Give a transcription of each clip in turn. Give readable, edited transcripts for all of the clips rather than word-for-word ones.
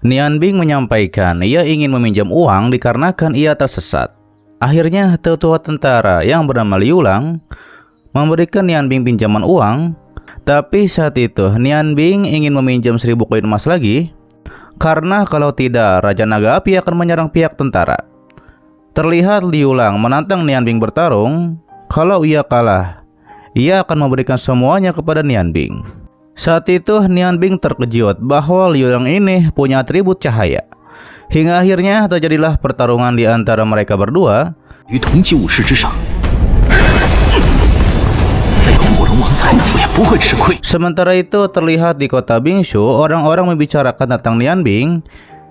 Nian Bing menyampaikan ia ingin meminjam uang dikarenakan ia tersesat. Akhirnya tetua tentara yang bernama Liu Lang memberikan Nian Bing pinjaman uang. Tapi saat itu Nian Bing ingin meminjam 1000 koin emas lagi, karena kalau tidak Raja Naga Api akan menyerang pihak tentara. Terlihat Liu Lang menantang Nian Bing bertarung. Kalau ia kalah, ia akan memberikan semuanya kepada Nian Bing. Saat itu Nian Bing terkejut bahwa Liu Lang ini punya atribut cahaya. Hingga akhirnya terjadilah pertarungan di antara mereka berdua. Sementara itu terlihat di kota Bingshu, orang-orang membicarakan tentang Nian Bing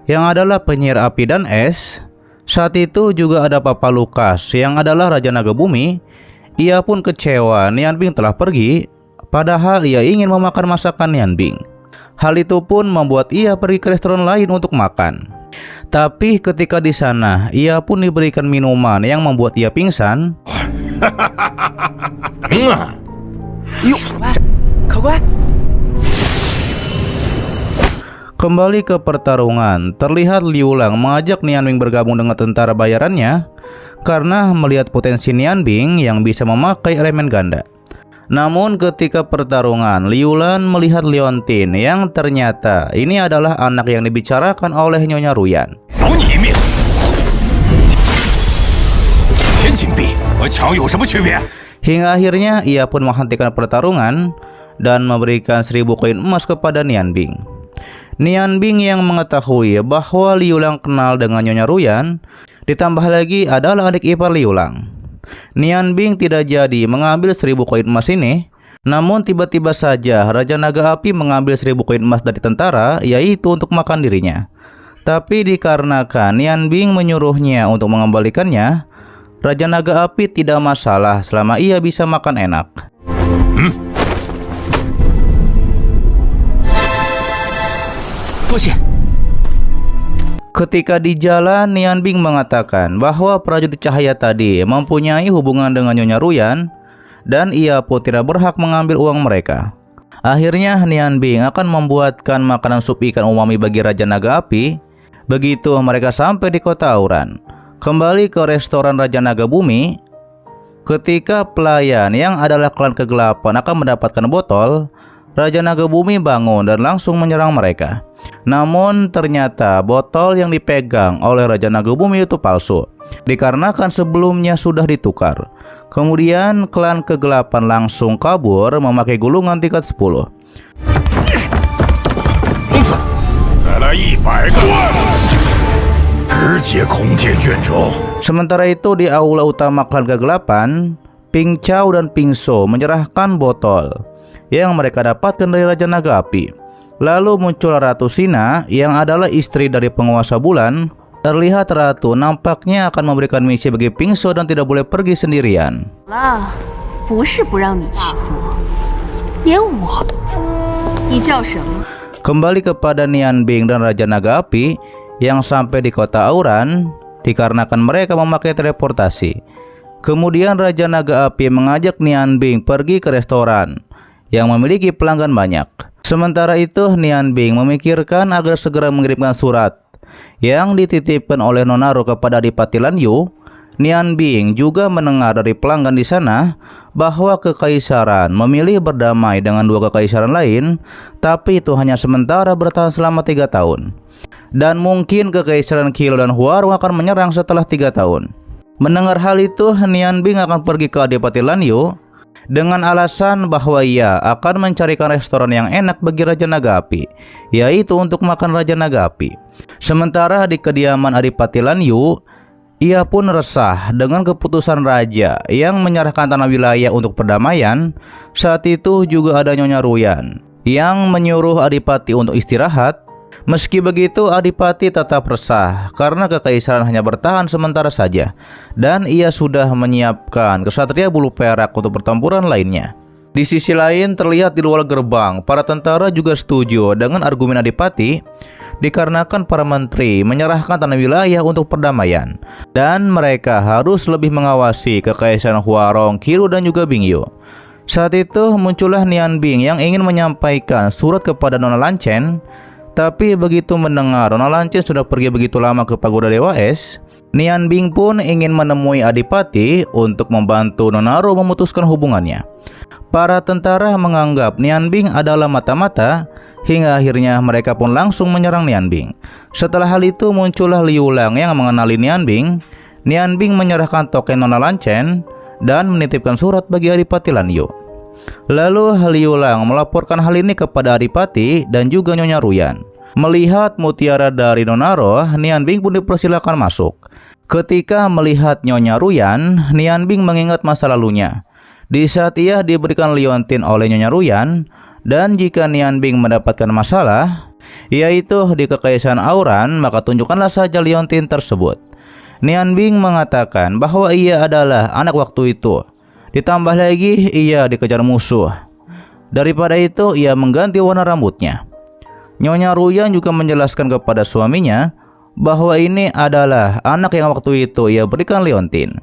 yang adalah penyihir api dan es. Saat itu juga ada Papa Lukas yang adalah Raja Naga Bumi. Ia pun kecewa Nian Bing telah pergi, padahal ia ingin memakan masakan Nian Bing. Hal itu pun membuat ia pergi ke restoran lain untuk makan. Tapi ketika di sana, ia pun diberikan minuman yang membuat ia pingsan. Kembali ke pertarungan, terlihat Liu Lang mengajak Nian Bing bergabung dengan tentara bayarannya karena melihat potensi Nian Bing yang bisa memakai elemen ganda. Namun ketika pertarungan, Liu Lang melihat Leontin yang ternyata ini adalah anak yang dibicarakan oleh Nyonya Ruyan. Hingga akhirnya ia pun menghentikan pertarungan dan memberikan 1000 koin emas kepada Nian Bing. Nian Bing yang mengetahui bahwa Liu Lang kenal dengan Nyonya Ruyan, ditambah lagi adalah adik ipar Liu Lang. Nian Bing tidak jadi mengambil 1000 koin emas ini. Namun tiba-tiba saja Raja Naga Api mengambil 1000 koin emas dari tentara, yaitu untuk makan dirinya. Tapi dikarenakan Nian Bing menyuruhnya untuk mengembalikannya, Raja Naga Api tidak masalah selama ia bisa makan enak. Ketika di jalan, Nian Bing mengatakan bahwa prajurit cahaya tadi mempunyai hubungan dengan Nyonya Ruyan dan ia pun tidak berhak mengambil uang mereka. Akhirnya Nian Bing akan membuatkan makanan sup ikan umami bagi Raja Naga Api. Begitu mereka sampai di kota Auran, kembali ke restoran Raja Naga Bumi. Ketika pelayan yang adalah klan kegelapan akan mendapatkan botol, Raja Naga Bumi bangun dan langsung menyerang mereka. Namun ternyata botol yang dipegang oleh Raja Naga Bumi itu palsu, dikarenakan sebelumnya sudah ditukar. Kemudian klan kegelapan langsung kabur memakai gulungan tingkat 10. Sementara itu di aula utama klan kegelapan, Ping Chao dan Ping So menyerahkan botol yang mereka dapatkan dari Raja Naga Api. Lalu muncul Ratu Sina yang adalah istri dari penguasa bulan. Terlihat Ratu nampaknya akan memberikan misi bagi Ping So dan tidak boleh pergi sendirian. Kembali kepada Nian Bing dan Raja Naga Api yang sampai di kota Auran dikarenakan mereka memakai teleportasi. Kemudian Raja Naga Api mengajak Nian Bing pergi ke restoran yang memiliki pelanggan banyak. Sementara itu Nian Bing memikirkan agar segera mengirimkan surat yang dititipkan oleh Nonaro kepada Adipati Lan Yu. Nian Bing juga mendengar dari pelanggan di sana bahwa kekaisaran memilih berdamai dengan 2 kekaisaran lain, tapi itu hanya sementara, bertahan selama 3 tahun. Dan mungkin kekaisaran Qilo dan Huarong akan menyerang setelah 3 tahun. Mendengar hal itu, Nian Bing akan pergi ke Adipati Lan Yu dengan alasan bahwa ia akan mencarikan restoran yang enak bagi Raja Naga Api, yaitu untuk makan Raja Naga Api. Sementara di kediaman Adipati Lan Yu, ia pun resah dengan keputusan raja yang menyerahkan tanah wilayah untuk perdamaian. Saat itu juga ada Nyonya Ruyan yang menyuruh Adipati untuk istirahat. Meski begitu, Adipati tetap resah karena kekaisaran hanya bertahan sementara saja, dan ia sudah menyiapkan kesatria bulu perak untuk pertempuran lainnya. Di sisi lain, terlihat di luar gerbang, para tentara juga setuju dengan argumen Adipati, dikarenakan para menteri menyerahkan tanah wilayah untuk perdamaian, dan mereka harus lebih mengawasi kekaisaran Huarong, Qilo, dan juga Bingyu. Saat itu muncullah Nian Bing yang ingin menyampaikan surat kepada Nona Lan Chen. Tapi begitu mendengar Nona Lancen sudah pergi begitu lama ke pagoda Dewa Es, Nian Bing pun ingin menemui Adipati untuk membantu Nonaro memutuskan hubungannya. Para tentara menganggap Nian Bing adalah mata-mata, hingga akhirnya mereka pun langsung menyerang Nian Bing. Setelah hal itu muncullah Liu Lang yang mengenali Nian Bing. Nian Bing menyerahkan token Nona Lancen dan menitipkan surat bagi Adipati Lanyo. Lalu Liu Lang melaporkan hal ini kepada Adipati dan juga Nyonya Ruyan. Melihat mutiara dari Nonaro, Nian Bing pun dipersilakan masuk. Ketika melihat Nyonya Ruyan, Nian Bing mengingat masa lalunya. Di saat ia diberikan liontin oleh Nyonya Ruyan, dan jika Nian Bing mendapatkan masalah, yaitu di Kekaisaran Auran, maka tunjukkanlah saja liontin tersebut. Nian Bing mengatakan bahwa ia adalah anak waktu itu. Ditambah lagi ia dikejar musuh. Daripada itu ia mengganti warna rambutnya. Nyonya Ruyan juga menjelaskan kepada suaminya bahwa ini adalah anak yang waktu itu ia berikan liontin.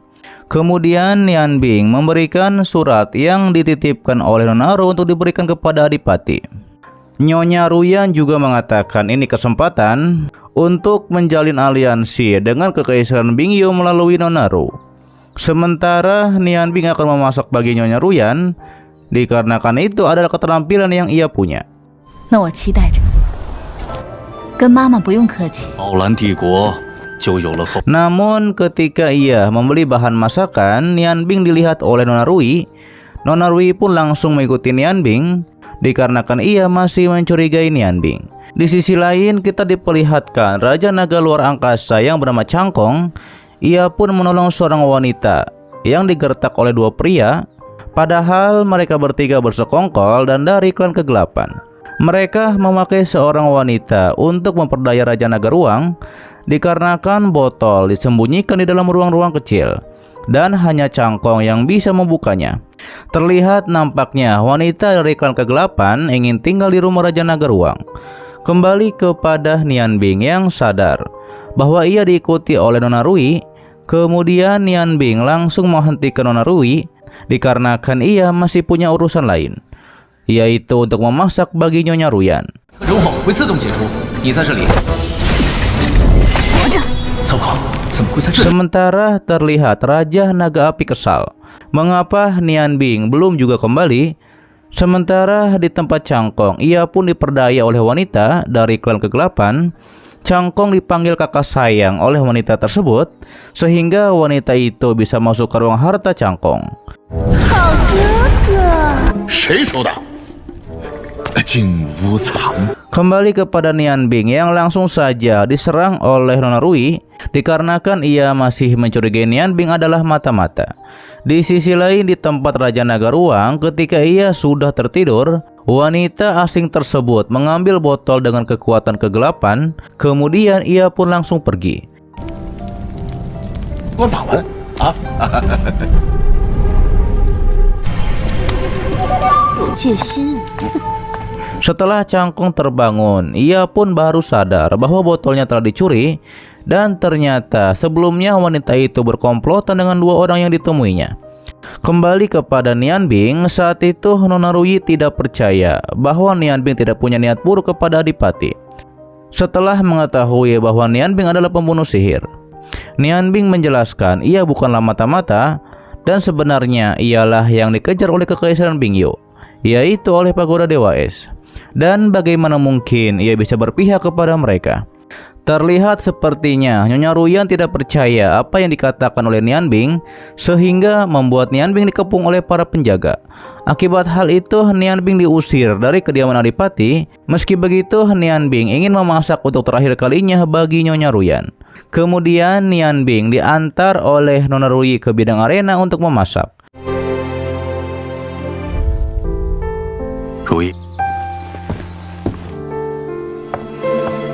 Kemudian Nian Bing memberikan surat yang dititipkan oleh Nonaro untuk diberikan kepada Adipati. Nyonya Ruyan juga mengatakan ini kesempatan untuk menjalin aliansi dengan Kekaisaran Bingyo melalui Nonaro. Sementara Nian Bing akan memasak bagi Nyonya Ruyan, dikarenakan itu adalah keterampilan yang ia punya. Namun ketika ia membeli bahan masakan, Nian Bing dilihat oleh Nona Rui. Nona Rui pun langsung mengikuti Nian Bing, dikarenakan ia masih mencurigai Nian Bing. Di sisi lain kita diperlihatkan Raja Naga Luar Angkasa yang bernama Cangkong. Ia pun menolong seorang wanita yang digertak oleh dua pria, padahal mereka bertiga bersekongkol dan dari klan kegelapan. Mereka memakai seorang wanita untuk memperdaya Raja Naga Ruang, dikarenakan botol disembunyikan di dalam ruang-ruang kecil, dan hanya Cangkong yang bisa membukanya. Terlihat nampaknya wanita dari klan kegelapan ingin tinggal di rumah Raja Naga Ruang. Kembali kepada Nian Bing yang sadar bahwa ia diikuti oleh Nona Rui. Kemudian Nian Bing langsung menghentikan Nona Rui dikarenakan ia masih punya urusan lain, yaitu untuk memasak bagi Nyonya Ruyan. Sementara terlihat Raja Naga Api kesal. Mengapa Nian Bing belum juga kembali? Sementara di tempat Cangkong, ia pun diperdaya oleh wanita dari klan kegelapan. Cangkong dipanggil kakak sayang oleh wanita tersebut, sehingga wanita itu bisa masuk ke ruang harta Cangkong. Kembali kepada Nian Bing yang langsung saja diserang oleh Nona Rui, dikarenakan ia masih mencurigai Nian Bing adalah mata-mata. Di sisi lain di tempat Raja Naga Ruang, ketika ia sudah tertidur, wanita asing tersebut mengambil botol dengan kekuatan kegelapan, kemudian ia pun langsung pergi. Setelah Cangkong terbangun, ia pun baru sadar bahwa botolnya telah dicuri, dan ternyata sebelumnya wanita itu berkomplotan dengan dua orang yang ditemuinya. Kembali kepada Nian Bing, saat itu Nona Rui tidak percaya bahwa Nian Bing tidak punya niat buruk kepada Adipati. Setelah mengetahui bahwa Nian Bing adalah pembunuh sihir, Nian Bing menjelaskan ia bukanlah mata-mata dan sebenarnya ialah yang dikejar oleh Kekaisaran Bingyo, yaitu oleh pagoda Dewa Es. Dan bagaimana mungkin ia bisa berpihak kepada mereka? Terlihat sepertinya Nyonya Ruyan tidak percaya apa yang dikatakan oleh Nian Bing, sehingga membuat Nian Bing dikepung oleh para penjaga. Akibat hal itu, Nian Bing diusir dari kediaman Adipati. Meski begitu, Nian Bing ingin memasak untuk terakhir kalinya bagi Nyonya Ruyan. Kemudian Nian Bing diantar oleh Nona Rui ke bidang arena untuk memasak. Rui.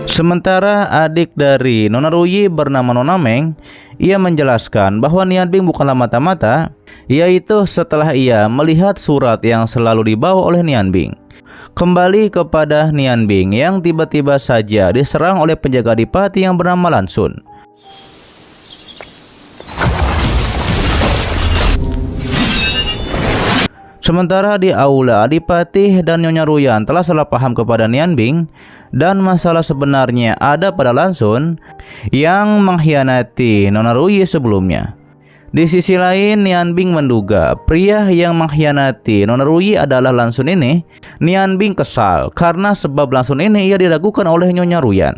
Sementara adik dari Nona Rui bernama Nona Meng, ia menjelaskan bahwa Nian Bing bukanlah mata-mata, yaitu setelah ia melihat surat yang selalu dibawa oleh Nian Bing. Kembali kepada Nian Bing yang tiba-tiba saja diserang oleh penjaga Adipati yang bernama Lan Xun. Sementara di aula, Adipati dan Nyonya Ruyan telah salah paham kepada Nian Bing dan masalah sebenarnya ada pada Lan Xun yang mengkhianati Nona Ruyi sebelumnya. Di sisi lain, Nian Bing menduga pria yang mengkhianati Nona Ruyi adalah Lan Xun ini. Nian Bing kesal karena sebab Lan Xun ini ia diragukan oleh Nyonya Ruyan.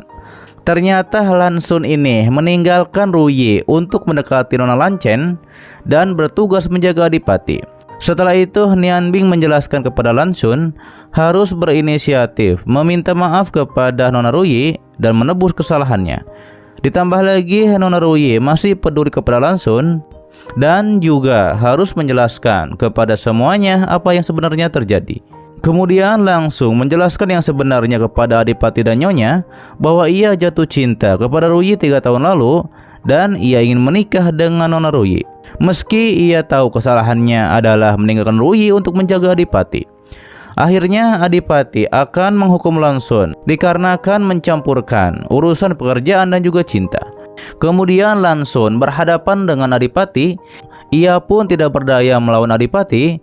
Ternyata Lan Xun ini meninggalkan Ruyi untuk mendekati Nona Lan Chen dan bertugas menjaga Adipati. Setelah itu, Nian Bing menjelaskan kepada Lan Xun harus berinisiatif meminta maaf kepada Nona Ruyi dan menebus kesalahannya. Ditambah lagi, Nona Ruyi masih peduli kepada Lan Xun dan juga harus menjelaskan kepada semuanya apa yang sebenarnya terjadi. Kemudian langsung menjelaskan yang sebenarnya kepada Adipati dan Nyonya bahwa ia jatuh cinta kepada Ruyi 3 tahun lalu dan ia ingin menikah dengan Nona Ruyi. Meski ia tahu kesalahannya adalah meninggalkan Ruyi untuk menjaga Adipati. Akhirnya Adipati akan menghukum Lan Xun dikarenakan mencampurkan urusan pekerjaan dan juga cinta. Kemudian Lan Xun berhadapan dengan Adipati. Ia pun tidak berdaya melawan Adipati.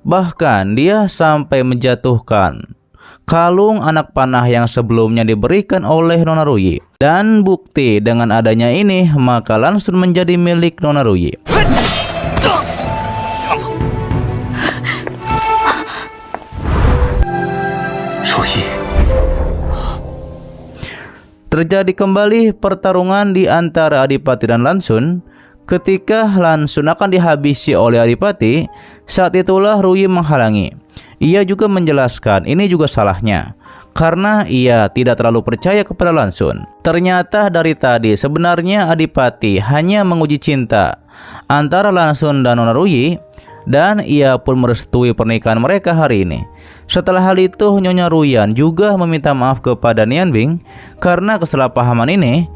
Bahkan dia sampai menjatuhkan kalung anak panah yang sebelumnya diberikan oleh Nona Ruyi. Dan bukti dengan adanya ini, maka Lan Xun menjadi milik Nona Ruyi. Terjadi kembali pertarungan di antara Adipati dan Lan Xun. Ketika Lan Xun akan dihabisi oleh Adipati, saat itulah Ruyi menghalangi. Ia juga menjelaskan ini juga salahnya karena ia tidak terlalu percaya kepada Lan Xun. Ternyata dari tadi sebenarnya Adipati hanya menguji cinta antara Lan Xun dan Nona Ruyi, dan ia pun merestui pernikahan mereka hari ini. Setelah hal itu, Nyonya Ruyan juga meminta maaf kepada Nian Bing karena kesalahpahaman ini.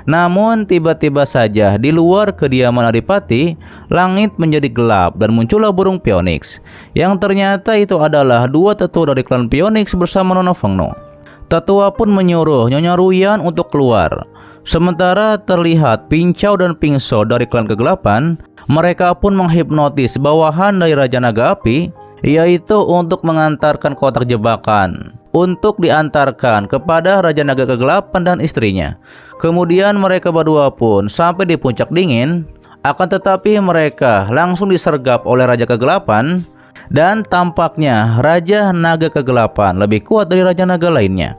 Namun tiba-tiba saja di luar kediaman Adipati, langit menjadi gelap dan muncullah burung Phoenix, yang ternyata itu adalah 2 tetua dari klan Phoenix bersama Nona Fengno. Tetua pun menyuruh Nyonya Ruyan untuk keluar. Sementara terlihat Pincau dan Pingso dari klan kegelapan, mereka pun menghipnotis bawahan dari Raja Naga Api, yaitu untuk mengantarkan kotak jebakan untuk diantarkan kepada Raja Naga Kegelapan dan istrinya. Kemudian mereka berdua pun sampai di puncak dingin. Akan tetapi mereka langsung disergap oleh Raja Kegelapan, dan tampaknya Raja Naga Kegelapan lebih kuat dari Raja Naga lainnya.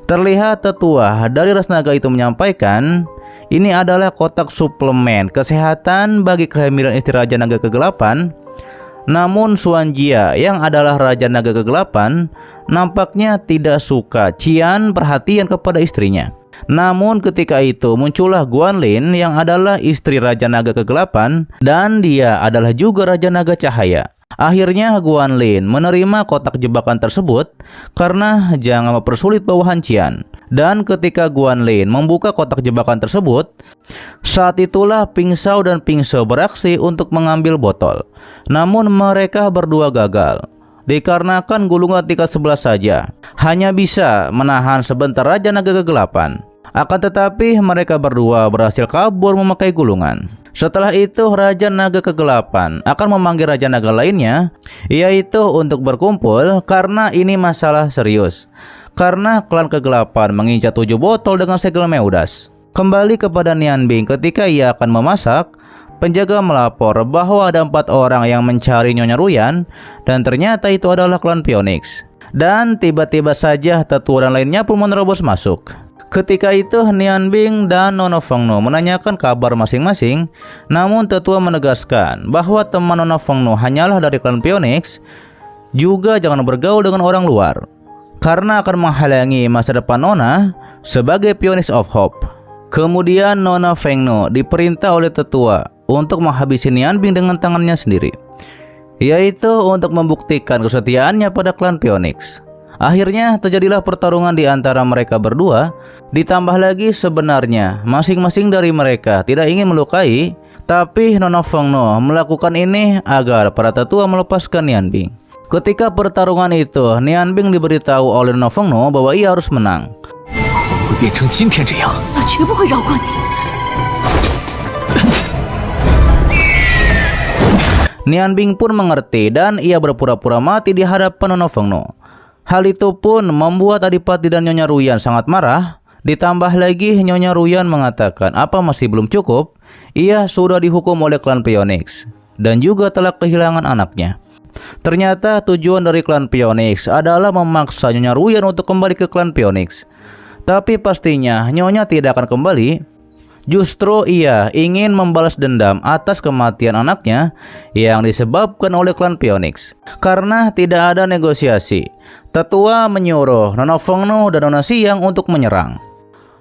Terlihat tetua dari ras naga itu menyampaikan ini adalah kotak suplemen kesehatan bagi kehamilan istri Raja Naga Kegelapan. Namun Xuan Jia yang adalah Raja Naga Kegelapan nampaknya tidak suka Qian perhatian kepada istrinya. Namun ketika itu muncullah Guanlin yang adalah istri Raja Naga Kegelapan, dan dia adalah juga Raja Naga Cahaya. Akhirnya Guanlin menerima kotak jebakan tersebut karena jangan mempersulit bawahan Qian. Dan ketika Guanlin membuka kotak jebakan tersebut, saat itulah Pingsao dan Pingso beraksi untuk mengambil botol. Namun mereka berdua gagal dikarenakan gulungan tingkat 11 saja hanya bisa menahan sebentar Raja Naga Kegelapan. Akan tetapi mereka berdua berhasil kabur memakai gulungan. Setelah itu Raja Naga Kegelapan akan memanggil Raja Naga lainnya, yaitu untuk berkumpul karena ini masalah serius. Karena klan kegelapan mengincar 7 botol dengan segel Meudas. Kembali kepada Nian Bing ketika ia akan memasak, penjaga melapor bahwa ada 4 orang yang mencari Nyonya Ruyan, dan ternyata itu adalah klan Phoenix. Dan tiba-tiba saja tetua dan lainnya pun menerobos masuk. Ketika itu Nian Bing dan Nona Fengno menanyakan kabar masing-masing, namun tetua menegaskan bahwa teman Nona Fengno hanyalah dari klan Phoenix, juga jangan bergaul dengan orang luar karena akan menghalangi masa depan Nona sebagai Phoenix of Hope. Kemudian Nona Fengno diperintah oleh tetua untuk menghabisi Nian Bing dengan tangannya sendiri, yaitu untuk membuktikan kesetiaannya pada klan Phoenix. Akhirnya terjadilah pertarungan di antara mereka berdua. Ditambah lagi sebenarnya masing-masing dari mereka tidak ingin melukai, tapi Nona Fengno melakukan ini agar para tetua melepaskan Nian Bing. Ketika pertarungan itu, Nian Bing diberitahu oleh Nona Fengno bahwa ia harus menang. Nian Bing pun mengerti dan ia berpura-pura mati di hadapan Nona Fengno. Hal itu pun membuat Adipati dan Nyonya Ruyan sangat marah. Ditambah lagi Nyonya Ruyan mengatakan apa masih belum cukup, ia sudah dihukum oleh klan Phoenix dan juga telah kehilangan anaknya. Ternyata tujuan dari klan Phoenix adalah memaksa Nyonya Ruyan untuk kembali ke klan Phoenix. Tapi pastinya Nyonya tidak akan kembali. Justru ia ingin membalas dendam atas kematian anaknya yang disebabkan oleh klan Phoenix. Karena tidak ada negosiasi, tetua menyuruh Nona Fengno dan Nona Xiang untuk menyerang.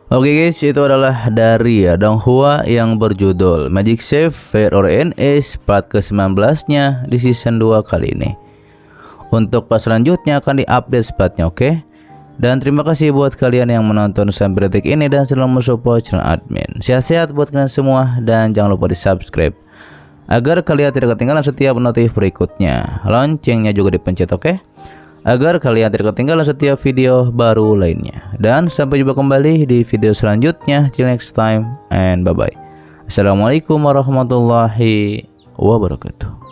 Oke guys, itu adalah dari Donghua yang berjudul Magic Save Fair or Ace part ke-19-nya di season 2 kali ini. Untuk pas selanjutnya akan diupdate spotnya, oke? Dan terima kasih buat kalian yang menonton sampai detik ini dan selalu mensupport channel admin. Sehat-sehat buat kalian semua dan jangan lupa di subscribe agar kalian tidak ketinggalan setiap notif berikutnya. Loncengnya juga dipencet, oke? Agar kalian tidak ketinggalan setiap video baru lainnya. Dan sampai jumpa kembali di video selanjutnya. Till next time and bye bye. Assalamualaikum warahmatullahi wabarakatuh.